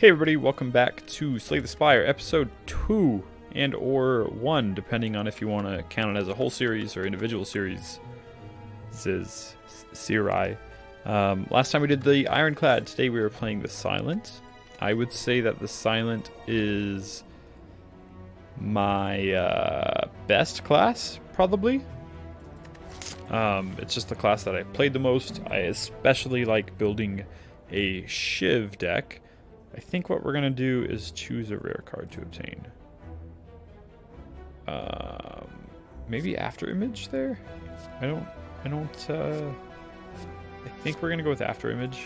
Hey everybody, welcome back to Slay the Spire, episode 2 and or 1, depending on if you want to count it as a whole series or individual series. This is Sirai. Last time we did the Ironclad, today we were playing the Silent. I would say that the Silent is my best class, probably. It's just the class that I played the most. I especially like building a Shiv deck. I think what we're gonna do is choose a rare card to obtain. Maybe After Image there? I think we're gonna go with After Image.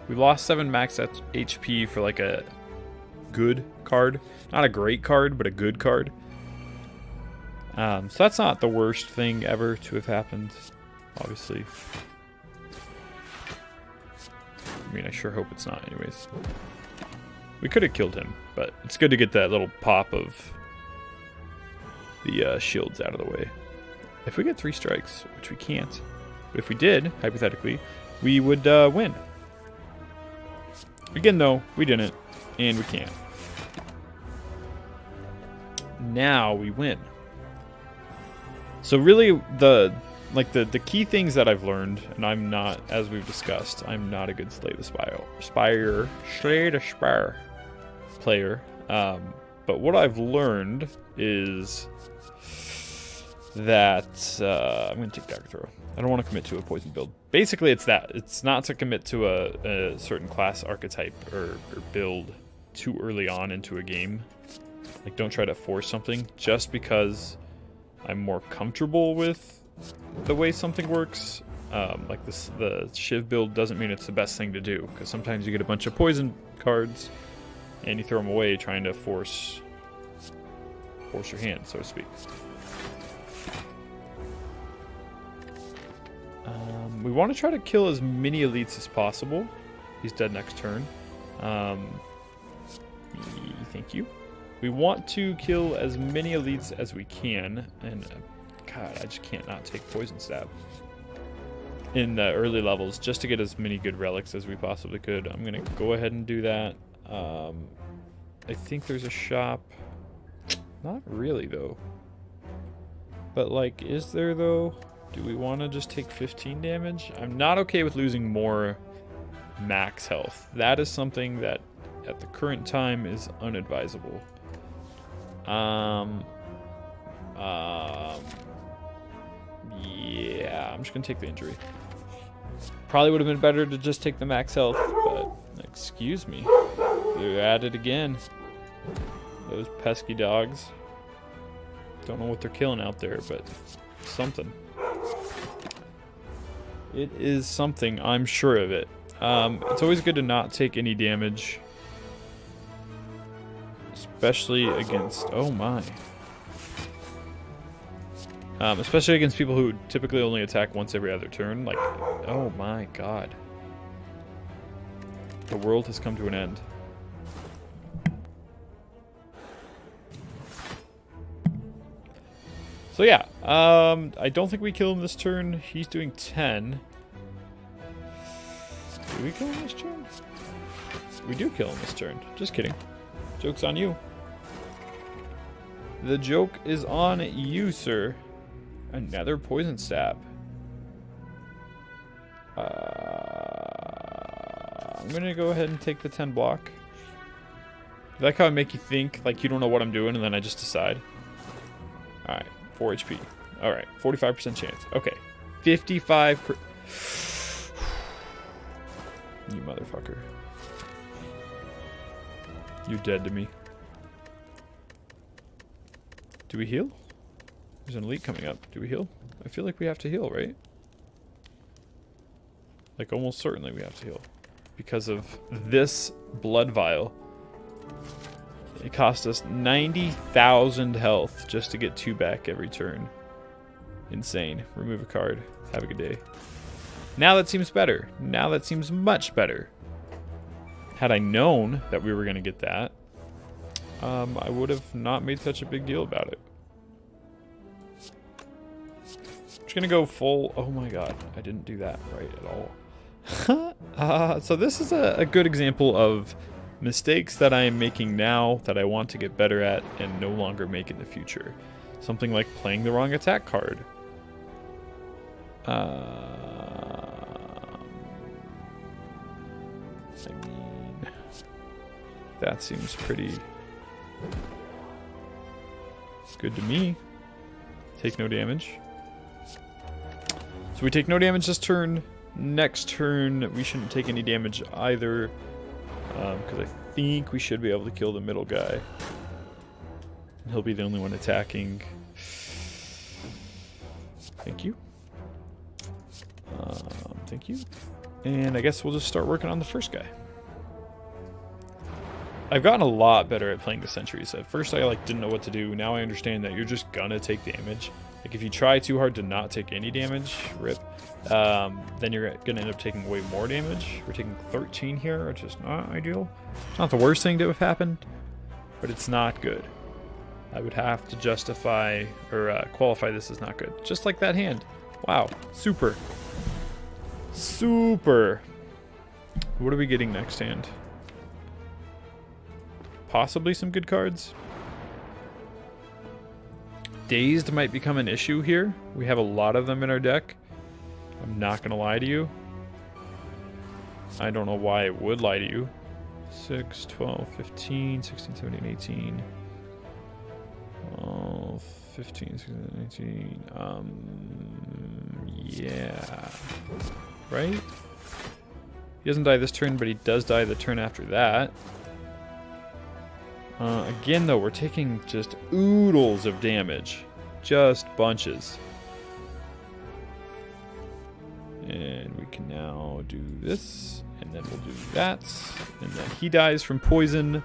We lost 7 max HP for like a good card. Not a great card, but a good card. So that's not the worst thing ever to have happened, obviously. I mean, I sure hope it's not anyways. We could have killed him, but it's good to get that little pop of the shields out of the way. If we get 3 strikes, which we can't, but if we did, hypothetically, we would win. Again, though, we didn't, and we can't. Now we win. So really, the key things that I've learned, and I'm not, as we've discussed, I'm not a good Slay the Spire player. But what I've learned is that I'm going to take Dagger Throw. I don't want to commit to a poison build. Basically, it's that. It's not to commit to a certain class archetype or build too early on into a game. Like, don't try to force something just because I'm more comfortable with the way something works. Like this, the Shiv build doesn't mean it's the best thing to do, because sometimes you get a bunch of poison cards and you throw them away trying to force your hand, so to speak. We want to try to kill as many elites as possible. He's dead next turn. Thank you. We want to kill as many elites as we can, and God, I just can't not take Poison Stab in the early levels just to get as many good relics as we possibly could. I'm gonna go ahead and do that. I think there's a shop. Not really though. But like, is there though? Do we want to just take 15 damage? I'm not okay with losing more max health. That is something that at the current time is unadvisable. Yeah, I'm just gonna take the injury. Probably would have been better to just take the max health, but excuse me. They're at it again. Those pesky dogs. Don't know what they're killing out there, but something. It is something, I'm sure of it. It's always good to not take any damage. Especially against, oh my. Especially against people who typically only attack once every other turn. Like, oh my god. The world has come to an end. So yeah, I don't think we kill him this turn. He's doing 10. Do we kill him this turn? We do kill him this turn. Just kidding. Joke's on you. The joke is on you, sir. Another Poison Stab. I'm gonna go ahead and take the 10 block. I like how I make you think like you don't know what I'm doing, and then I just decide. Alright, 4 HP. Alright, 45% chance. Okay. 55%. You motherfucker. You're dead to me. Do we heal? There's an elite coming up. Do we heal? I feel like we have to heal, right? Like, almost certainly we have to heal. Because of this blood vial. It cost us 90,000 health just to get 2 back every turn. Insane. Remove a card. Have a good day. Now that seems better. Now that seems much better. Had I known that we were going to get that, I would have not made such a big deal about it. I'm just going to go full... Oh my god, I didn't do that right at all. So this is a good example of mistakes that I am making now that I want to get better at and no longer make in the future. Something like playing the wrong attack card. I mean, that seems pretty good to me. Take no damage. So we take no damage this turn. Next turn, we shouldn't take any damage either. Because I think we should be able to kill the middle guy. He'll be the only one attacking. Thank you. Thank you. And I guess we'll just start working on the first guy. I've gotten a lot better at playing the sentries. At first I didn't know what to do. Now I understand that you're just gonna take damage. Like if you try too hard to not take any damage, rip, then you're gonna end up taking way more damage. We're taking 13 here, which is not ideal. It's not the worst thing to have happened, but it's not good. I would have to justify or qualify this as not good. Just like that hand. Wow, super. Super. What are we getting next hand? Possibly some good cards. Dazed might become an issue here. We have a lot of them in our deck. I'm not going to lie to you. I don't know why I would lie to you. 6, 12, 15, 16, 17, 18. 15, 16, 18. Yeah. Right? He doesn't die this turn, but he does die the turn after that. Again, though, we're taking just oodles of damage. Just bunches. And we can now do this, and then we'll do that. And then he dies from poison.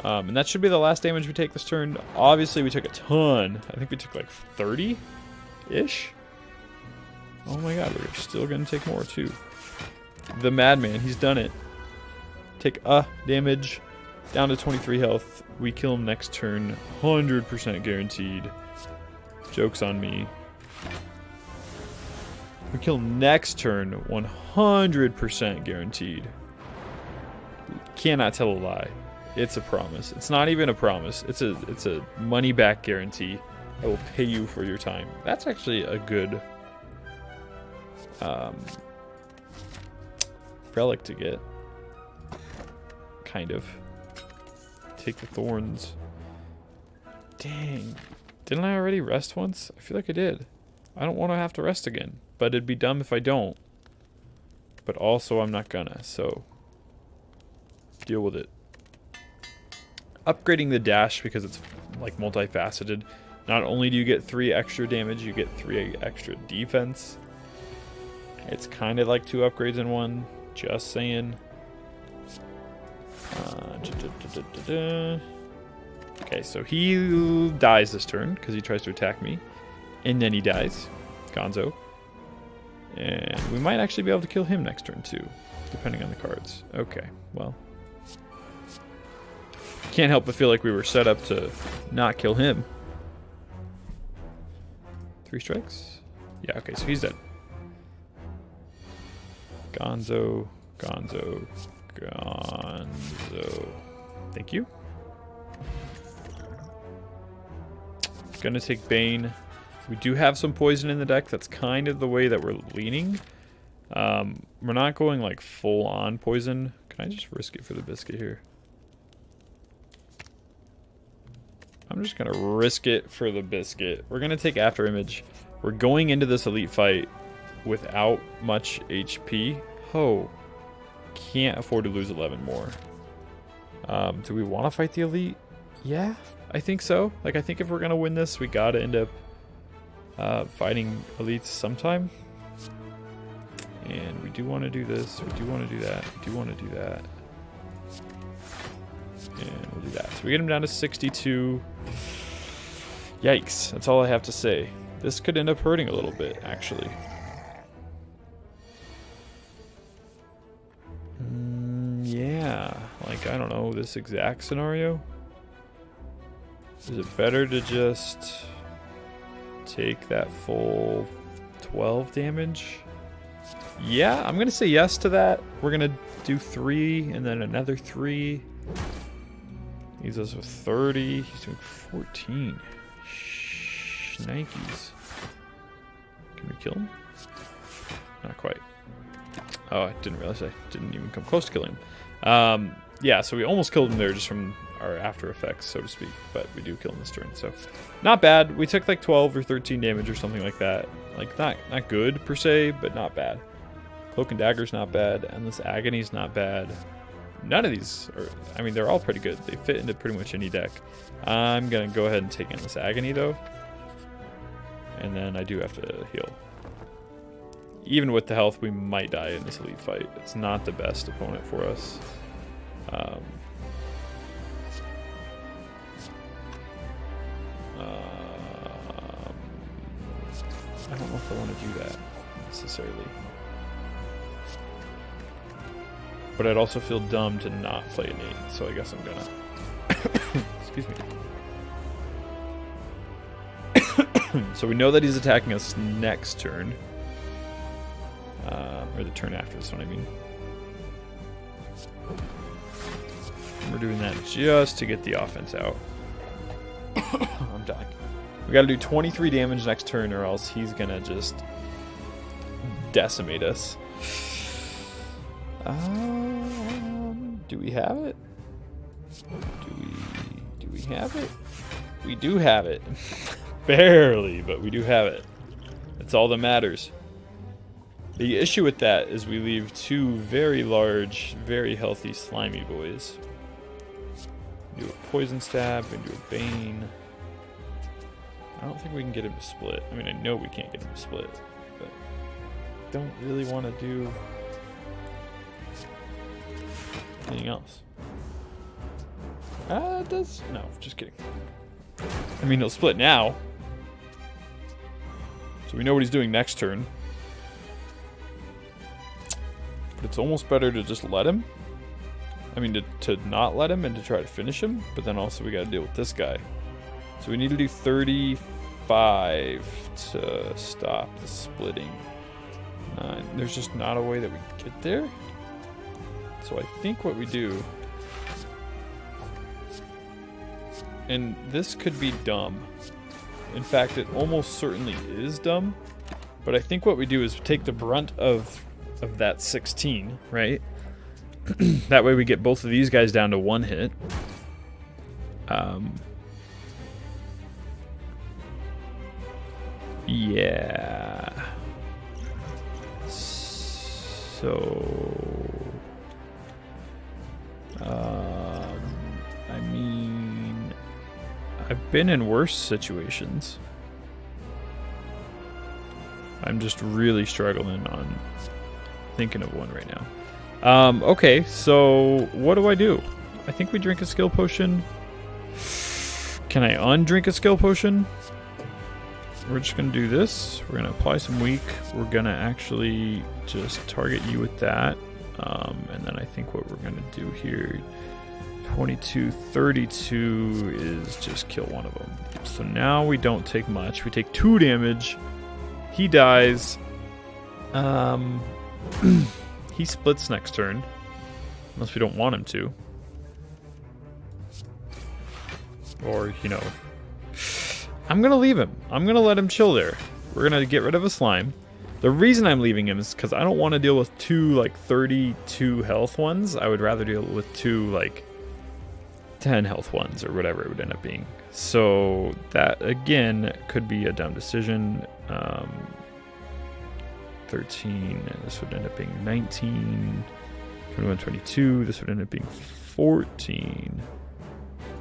And that should be the last damage we take this turn. Obviously, we took a ton. I think we took like 30-ish. Oh my god, we're still going to take more, too. The Madman, he's done it. Take a damage. Down to 23 health. We kill him next turn. 100% guaranteed. Joke's on me. We kill him next turn. 100% guaranteed. Cannot tell a lie. It's a promise. It's not even a promise. It's a money back guarantee. I will pay you for your time. That's actually a good relic to get. Kind of. Take the thorns. Dang. Didn't I already rest once? I feel like I did. I don't want to have to rest again. But it'd be dumb if I don't. But also I'm not gonna, so deal with it. Upgrading the dash because it's like multifaceted. Not only do you get 3 extra damage, you get 3 extra defense. It's kind of like 2 upgrades in one. Just saying. Okay, so he dies this turn because he tries to attack me. And then he dies. Gonzo. And we might actually be able to kill him next turn too, depending on the cards. Okay, well. Can't help but feel like we were set up to not kill him. 3 strikes? Yeah, okay, so he's dead. Gonzo, Gonzo, Gonzo. Thank you. Gonna take Bane. We do have some poison in the deck. That's kind of the way that we're leaning. We're not going like full on poison. Can I just risk it for the biscuit here? I'm just gonna risk it for the biscuit. We're gonna take After Image. We're going into this elite fight without much HP. Oh, can't afford to lose 11 more. Do we want to fight the elite? Yeah, I think so. Like, I think if we're gonna win this, we gotta end up fighting elites sometime. And we do want to do this. We do want to do that. We do want to do that. And we'll do that. So we get him down to 62. Yikes. That's all I have to say. This could end up hurting a little bit, actually. Yeah. Like, I don't know, this exact scenario? Is it better to just take that full 12 damage Yeah, I'm going to say yes to that. We're going to do 3 and then another 3. Leaves us with 30. He's doing 14. Shnikes. Can we kill him? Not quite. Oh, I didn't realize I didn't even come close to killing him. Yeah, so we almost killed him there just from our after effects, so to speak. But we do kill him this turn, so not bad. We took like 12 or 13 damage or something like that. Like not good per se, but not bad. Cloak and Dagger's not bad. Endless Agony's not bad. None of these are, I mean, they're all pretty good. They fit into pretty much any deck. I'm going to go ahead and take Endless Agony, though. And then I do have to heal. Even with the health, we might die in this elite fight. It's not the best opponent for us. I don't know if I want to do that, necessarily. But I'd also feel dumb to not play an 8, so I guess I'm gonna... Excuse me. So we know that he's attacking us next turn. Or the turn after this one, I mean. And we're doing that just to get the offense out. I'm dying. We gotta do 23 damage next turn or else he's gonna just decimate us. Do we have it? Do we have it? We do have it. Barely, but we do have it. That's all that matters. The issue with that is we leave 2 very large, very healthy slimy boys. Do a poison stab and do a bane. I don't think we can get him to split. I mean, I know we can't get him to split, but don't really want to do anything else. Does no, just kidding. I mean, he'll split now, so we know what he's doing next turn. But it's almost better to just let him. I mean, to not let him and to try to finish him. But then also we got to deal with this guy. So we need to do 35 to stop the splitting. There's just not a way that we get there. So I think what we do, and this could be dumb. In fact, it almost certainly is dumb. But I think what we do is take the brunt of that 16, right? That way we get both of these guys down to 1 hit. Yeah. So... I mean... I've been in worse situations. I'm just really struggling on thinking of one right now. Okay, so what do? I think we drink a skill potion. Can I undrink a skill potion? We're just going to do this. We're going to apply some weak. We're going to actually just target you with that. And then I think what we're going to do here, 22, 32 is just kill one of them. So now we don't take much. We take 2 damage. He dies. He splits next turn. Unless we don't want him to. Or, you know. I'm going to leave him. I'm going to let him chill there. We're going to get rid of a slime. The reason I'm leaving him is because I don't want to deal with 2, like, 32 health ones. I would rather deal with 2, like, 10 health ones or whatever it would end up being. So that, again, could be a dumb decision. 13, and this would end up being 19, 21, 22, this would end up being 14.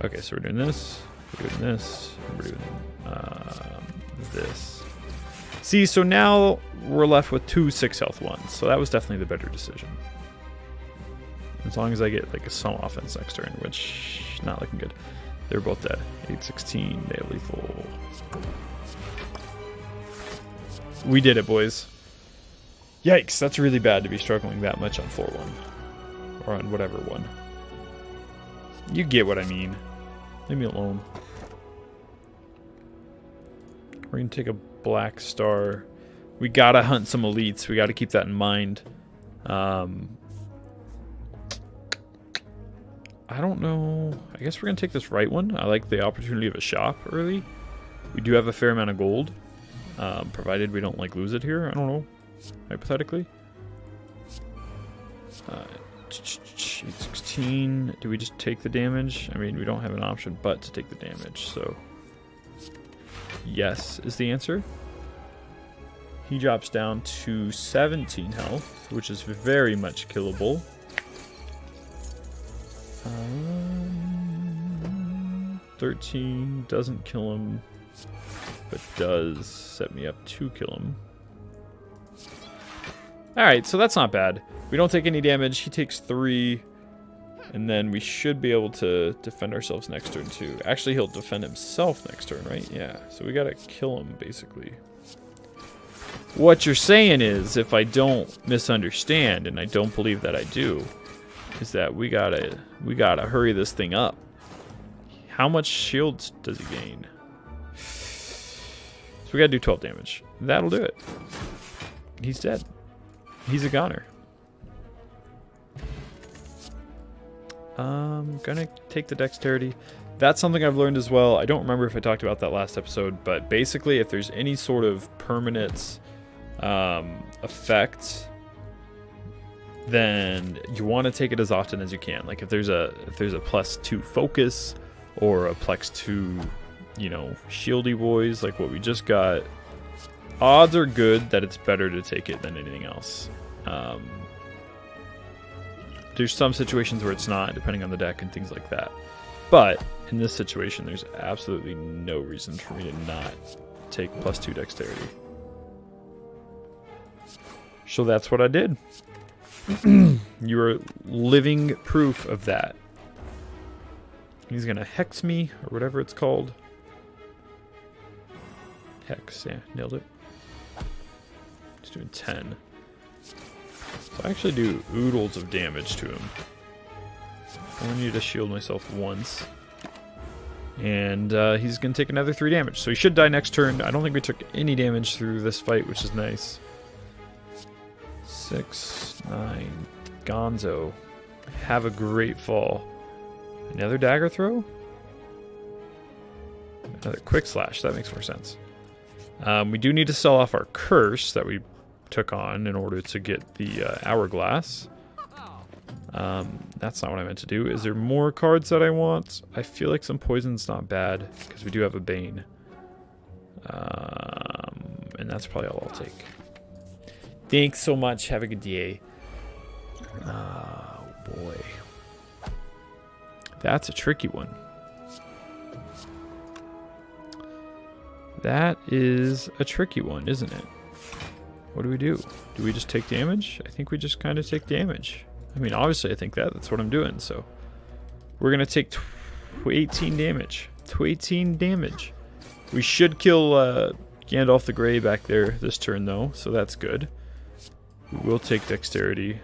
Okay, so we're doing this, we're doing this, we're doing this. See, so now we're left with 2 6 health ones, so that was definitely the better decision. As long as I get like some offense next turn, which not looking good. They're both dead. 8, 16, they have lethal. We did it, boys. Yikes, that's really bad to be struggling that much on floor 1. Or on whatever one. You get what I mean. Leave me alone. We're going to take a black star. We gotta hunt some elites. We gotta keep that in mind. I don't know. I guess we're gonna take this right one. I like the opportunity of a shop early. We do have a fair amount of gold, provided we don't like lose it here. I don't know, hypothetically. 16. Do we just take the damage? I mean, we don't have an option but to take the damage, so yes is the answer. He drops down to 17 health, which is very much killable. 13 doesn't kill him, but does set me up to kill him. Alright, so that's not bad. We don't take any damage. He takes 3. And then we should be able to defend ourselves next turn, too. Actually, he'll defend himself next turn, right? Yeah, so we gotta kill him, basically. What you're saying is, if I don't misunderstand, and I don't believe that I do, is that we gotta hurry this thing up. How much shields does he gain? So we gotta do 12 damage. That'll do it. He's dead. He's a goner. Gonna take the dexterity. That's something I've learned as well. I don't remember if I talked about that last episode, but basically if there's any sort of permanent effect, then you want to take it as often as you can. Like if there's a +2 focus or a +2, you know, shieldy boys like what we just got, odds are good that it's better to take it than anything else. There's some situations where it's not, depending on the deck and things like that. But in this situation, there's absolutely no reason for me to not take +2 dexterity. So that's what I did. You are living proof of that. He's gonna hex me, or whatever it's called. Hex, yeah, nailed it. He's doing 10. So I actually do oodles of damage to him. I need to shield myself once. And he's going to take another 3 damage. So he should die next turn. I don't think we took any damage through this fight, which is nice. 6, 9. Gonzo. Have a great fall. Another dagger throw? Another quick slash. That makes more sense. We do need to sell off our curse that we took on in order to get the hourglass. That's not what I meant to do. Is there more cards that I want? I feel like some poison's not bad because we do have a bane. And that's probably all I'll take. Thanks so much. Have a good day. Oh boy. That's a tricky one. That is a tricky one, isn't it? What do we do? Do we just take damage? I think we just kind of take damage. I mean, obviously I think that's what I'm doing, so. We're going to take 18 damage. 18 damage. We should kill Gandalf the Grey back there this turn, though, so that's good. We will take dexterity.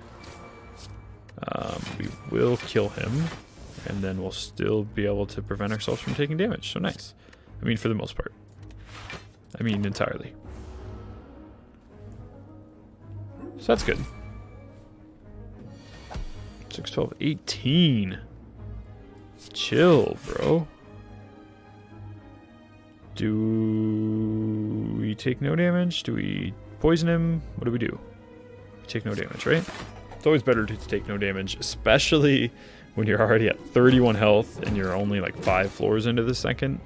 We will kill him, and then we'll still be able to prevent ourselves from taking damage, so nice. I mean, for the most part. I mean, entirely. So that's good. 6, 12, 18. Chill, bro. Do we take no damage? Do we poison him? What do we do? We take no damage, right? It's always better to take no damage, especially when you're already at 31 health and you're only like 5 floors into the second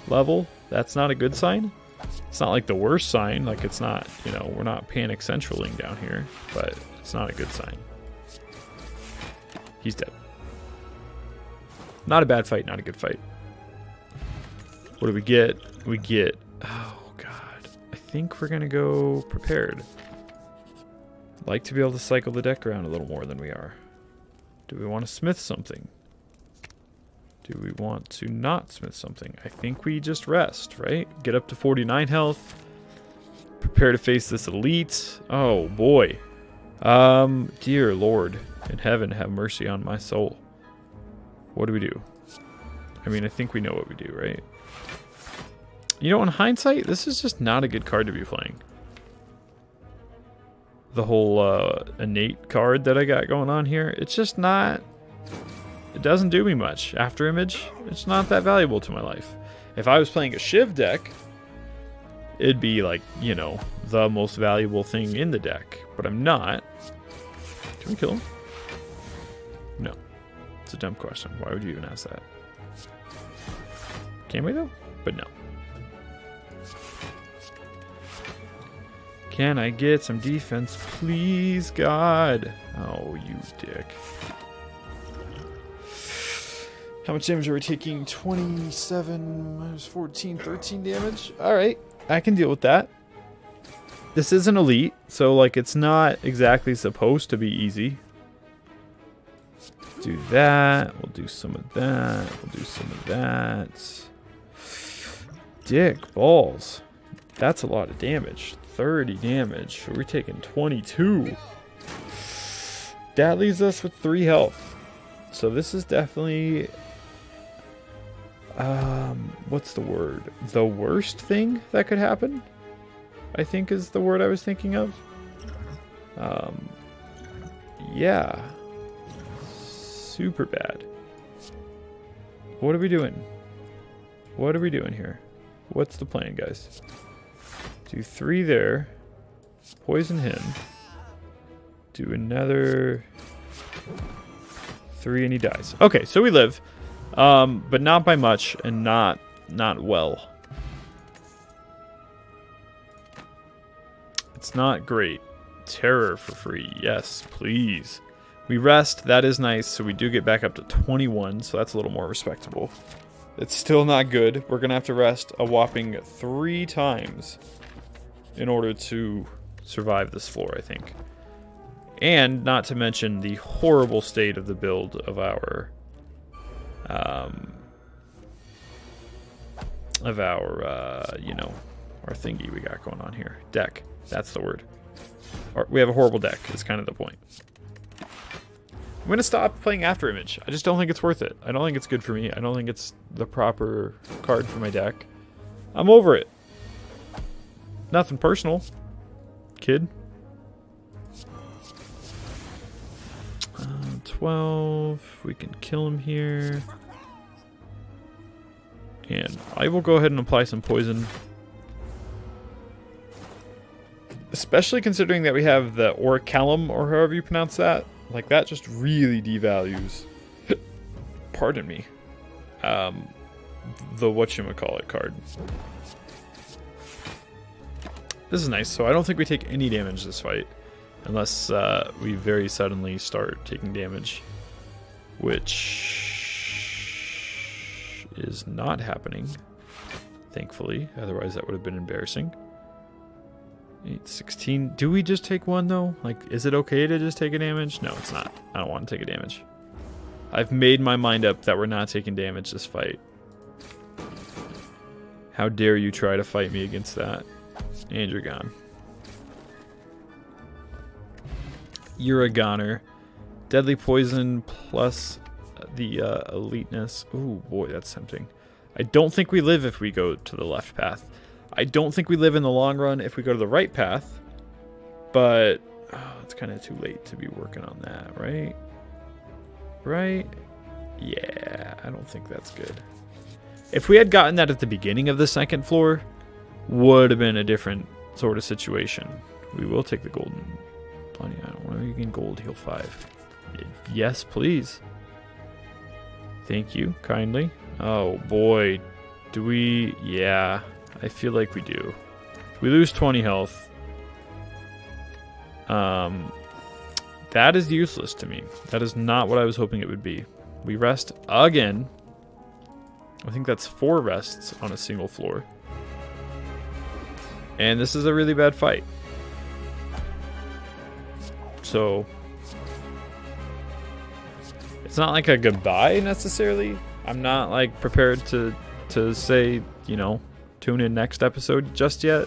level. That's not a good sign. It's not like the worst sign. Like it's not, you know, we're not panic centraling down here, but it's not a good sign. He's dead. Not a bad fight, not a good fight. What do we get? We get, oh god, I think we're gonna go prepared. Like to be able to cycle the deck around a little more than we are. Do we want to smith something? Do we want to not smith something? I think we just rest, right? Get up to 49 health. Prepare to face this elite. Oh boy. Dear Lord in heaven, have mercy on my soul. What do we do? I mean, I think we know what we do, right? You know, in hindsight, this is just not a good card to be playing. the whole innate card that I got going on here. It's just not... It doesn't do me much. After image, it's not that valuable to my life. If I was playing a Shiv deck, it'd be like, you know, the most valuable thing in the deck. But I'm not. Can we kill him? No. It's a dumb question. Why would you even ask that? Can we though? But no. Can I get some defense, please, God? Oh, you dick. How much damage are we taking? 27 minus 14, 13 damage. All right, I can deal with that. This is an elite, so like it's not exactly supposed to be easy. Do that. We'll do some of that. We'll do some of that. Dick balls. That's a lot of damage. 30 damage. We're taking 22. That leaves us with 3 health. So this is definitely... what's the word? The worst thing that could happen? I think is the word I was thinking of. Yeah. Super bad. What are we doing? What are we doing here? What's the plan, guys? Do 3 there. Poison him. Do another 3 and he dies. Okay, so we live. But not by much and not well. It's not great. Terror for free. Yes, please. We rest. That is nice. So we do get back up to 21. So that's a little more respectable. It's still not good. We're going to have to rest a whopping 3 times in order to survive this floor, I think. And not to mention the horrible state of the build of our... you know, our thingy we got going on here. Deck. That's the word. We have a horrible deck, is kind of the point. I'm going to stop playing After Image. I just don't think it's worth it. I don't think it's good for me. I don't think it's the proper card for my deck. I'm over it. Nothing personal, kid. 12. We can kill him here. And I will go ahead and apply some poison. Especially considering that we have the Orichalcum, or however you pronounce that. Like, that just really devalues, pardon me, the whatchamacallit card. This is nice. So I don't think we take any damage this fight. Unless we very suddenly start taking damage. Which is not happening, thankfully. Otherwise that would have been embarrassing. 8, 16. Do we just take 1 though? Like, is it okay to just take a damage? No, it's not. I don't want to take a damage. I've made my mind up that we're not taking damage this fight. How dare you try to fight me against that? And you're gone. You're a goner. Deadly poison plus the eliteness. Ooh, boy, that's tempting. I don't think we live if we go to the left path. I don't think we live in the long run if we go to the right path. But it's kind of too late to be working on that, right? Right? Yeah, I don't think that's good. If we had gotten that at the beginning of the second floor, would have been a different sort of situation. We will take the golden bunny. I don't want to begin gold heal 5. Yes, please. Thank you, kindly. Oh boy, do we? Yeah, I feel like we do. We lose 20 health. That is useless to me. That is not what I was hoping it would be. We rest again. I think that's 4 rests on a single floor. And this is a really bad fight. So it's not like a goodbye necessarily. I'm not like prepared to say, you know, tune in next episode just yet.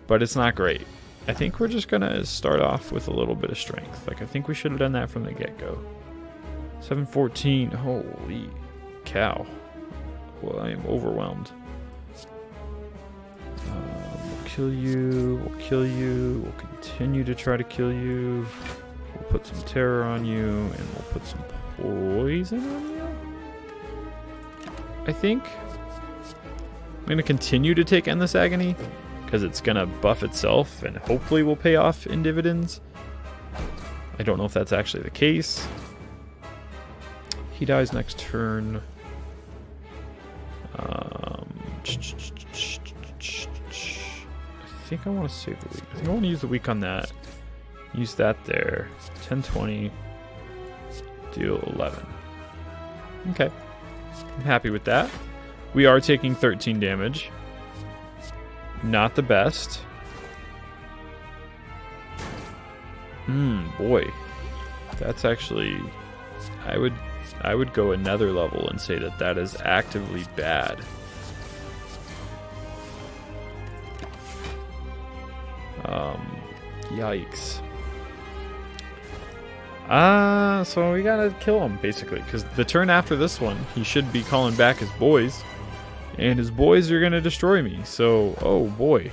But it's not great. I think we're just gonna start off with a little bit of strength. Like, I think we should have done that from the get-go. 714. Holy cow. Well, I am overwhelmed. kill you. We'll kill you. We'll continue to try to kill you. We'll put some terror on you, and we'll put some poison on you. I think. I'm going to continue to take Endless Agony, because it's going to buff itself, and hopefully will pay off in dividends. I don't know if that's actually the case. He dies next turn. I think I want to save the weak. I think I want to use the weak on that. Use that there. 10, 20. Deal 11. Okay. I'm happy with that. We are taking 13 damage. Not the best. Boy. That's actually... I would go another level and say that that is actively bad. Yikes. So we gotta kill him, basically, because the turn after this one, he should be calling back his boys, and his boys are gonna destroy me, so, oh boy.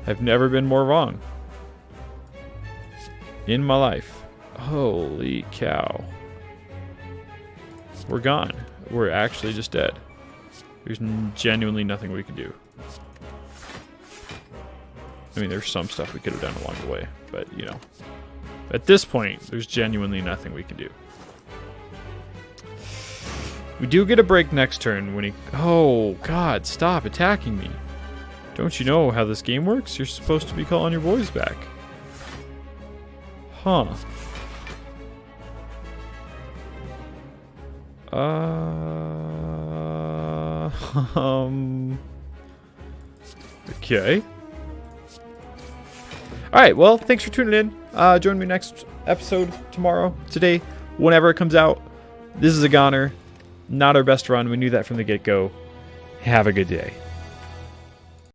I've never been more wrong in my life. Holy cow. We're gone. We're actually just dead. There's genuinely nothing we can do. I mean, there's some stuff we could have done along the way, but, you know. At this point, there's genuinely nothing we can do. We do get a break next turn when he... Oh, God, stop attacking me. Don't you know how this game works? You're supposed to be calling your boys back. Huh. Okay. Alright, well, thanks for tuning in. Join me next episode tomorrow, today, whenever it comes out. This is a goner. Not our best run. We knew that from the get-go. Have a good day.